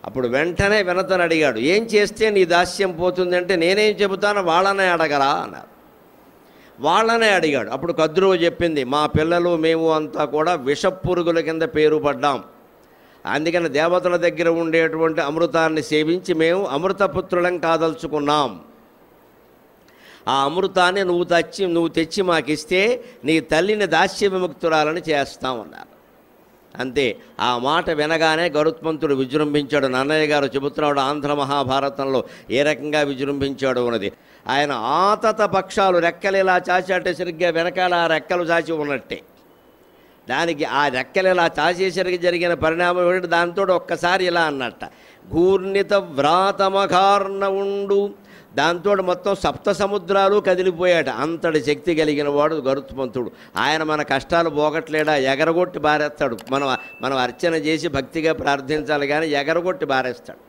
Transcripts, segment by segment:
అప్పుడు వెంటనే వినతను అడిగాడు, ఏం చేస్తే నీ దాస్యం పోతుంది అంటే, నేనేం చెబుతానో వాళ్ళనే అడగరా అన్నారు. వాళ్ళనే అడిగాడు. అప్పుడు కద్రువు చెప్పింది, మా పిల్లలు మేము అంతా కూడా విషపురుగుల కింద పేరు పడ్డాం, అందుకని దేవతల దగ్గర ఉండేటువంటి అమృతాన్ని సేవించి మేము అమృతపుత్రులం కాదలుచుకున్నాం. ఆ అమృతాన్ని నువ్వు తెచ్చి మాకిస్తే నీ తల్లిని దాస్య విముక్తురాలని చేస్తామన్నారు. అంతే. ఆ మాట వినగానే గరుత్మంతుడు విజృంభించాడు. నన్నయ్య గారు చెబుతున్నాడు ఆంధ్ర మహాభారతంలో ఏ రకంగా విజృంభించాడు ఉన్నది. ఆయన ఆతత పక్షాలు రెక్కలు ఇలా చాచాటే సరిగ్గా వెనకాల ఆ రెక్కలు చాచి ఉన్నట్టే. దానికి ఆ రెక్కలు ఇలా చాచేసరికి జరిగిన పరిణామం ఏమిటి, దాంతో ఒక్కసారి ఇలా అన్నట్ట, ఘూర్ణిత వ్రాతమకార్ణ ఉండు. దాంతో మొత్తం సప్త సముద్రాలు కదిలిపోయాట. అంతటి శక్తి కలిగిన వాడు గరుత్మంతుడు. ఆయన మన కష్టాలు పోగట్లేడా, ఎగరగొట్టి బారేస్తాడు. మనం అర్చన చేసి భక్తిగా ప్రార్థించాలి కానీ ఎగరగొట్టి బారేస్తాడు.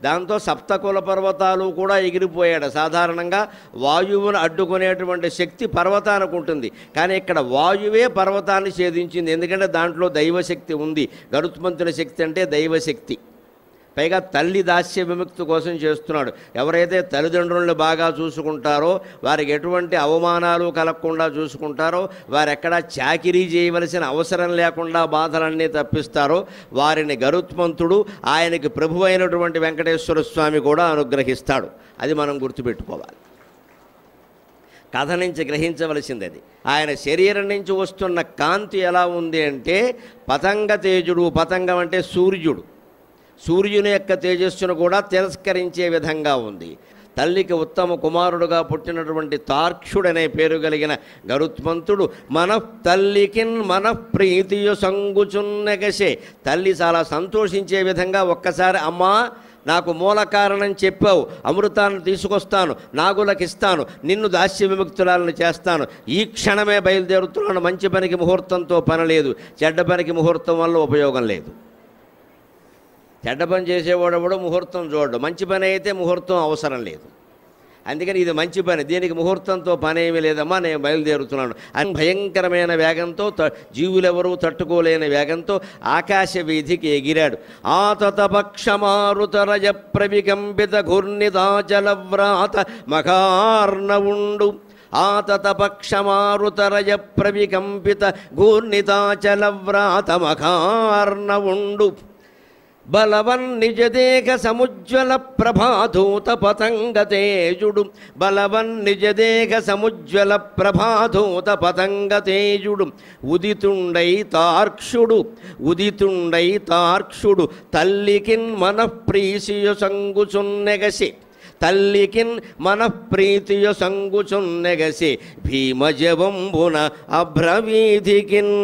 దాంతో సప్తకుల పర్వతాలు కూడా ఎగిరిపోయాడు. సాధారణంగా వాయువును అడ్డుకునేటువంటి శక్తి పర్వతానికి ఉంటుంది, కానీ ఇక్కడ వాయువే పర్వతాన్ని ఛేదించింది. ఎందుకంటే దాంట్లో దైవశక్తి ఉంది. గరుత్మంతుని శక్తి అంటే దైవశక్తి. పైగా తల్లి దాస్య విముక్తి కోసం చేస్తున్నాడు. ఎవరైతే తల్లిదండ్రులను బాగా చూసుకుంటారో, వారికి ఎటువంటి అవమానాలు కలగకుండా చూసుకుంటారో, వారు ఎక్కడా చాకిరీ చేయవలసిన అవసరం లేకుండా బాధలన్నీ తప్పిస్తారో, వారిని గరుత్మంతుడు ఆయనకి ప్రభు అయినటువంటి వెంకటేశ్వర స్వామి కూడా అనుగ్రహిస్తాడు. అది మనం గుర్తుపెట్టుకోవాలి. కథ నుంచి గ్రహించవలసింది అది. ఆయన శరీరం నుంచి వస్తున్న కాంతి ఎలా ఉంది అంటే పతంగ తేజుడు. పతంగం అంటే సూర్యుడు. సూర్యుని యొక్క తేజస్సును కూడా తిరస్కరించే విధంగా ఉంది. తల్లికి ఉత్తమ కుమారుడుగా పుట్టినటువంటి తార్క్షుడనే పేరు కలిగిన గరుత్మంతుడు తల్లికిన్ ప్రీతియు సంగుచున్నగసే. తల్లి చాలా సంతోషించే విధంగా ఒక్కసారి, అమ్మా నాకు మూల కారణం చెప్పావు, అమృతాన్ని తీసుకొస్తాను, నాగులకు ఇస్తాను, నిన్ను దాస్య విముక్తురాలను చేస్తాను, ఈ క్షణమే బయలుదేరుతున్నాను. మంచి పనికి ముహూర్తంతో పని లేదు, చెడ్డ పనికి ముహూర్తం వల్ల ఉపయోగం లేదు. చెడ్డ పని చేసేవాడు కూడా ముహూర్తం చూడడు, మంచి పని అయితే ముహూర్తం అవసరం లేదు. అందుకని ఇది మంచి పని, దీనికి ముహూర్తంతో పని ఏమీ లేదమ్మా, నేను బయలుదేరుతున్నాను అని భయంకరమైన వేగంతో, జీవులెవరూ తట్టుకోలేని వేగంతో ఆకాశ వీధికి ఎగిరాడు. ఆతతపక్షమారుతరజ ప్రవికంపిత ఘూర్ణితాచలవ్రాత మకార్ణవుండు. ఆతతపక్షమారుతరజ ప్రవికంపిత ఘూర్ణితాచలవ్రాత మకార్ణవుండు. బలవన్నిజదేహ సముజ్వల ప్రభాధూత పతంగ తేజుడు. బలవన్నిజదేహ సముజ్వల ప్రభాధూత పతంగ తేజుడు. ఉదితుండై తార్క్షుడు తల్లికిన్ మనఃప్రీతియు సంగుచున్నెగసి. తల్లికిన్ మనఃప్రీతియు సంగుచున్నెగసి. భీమజవంబున అభ్రవీధికిన్.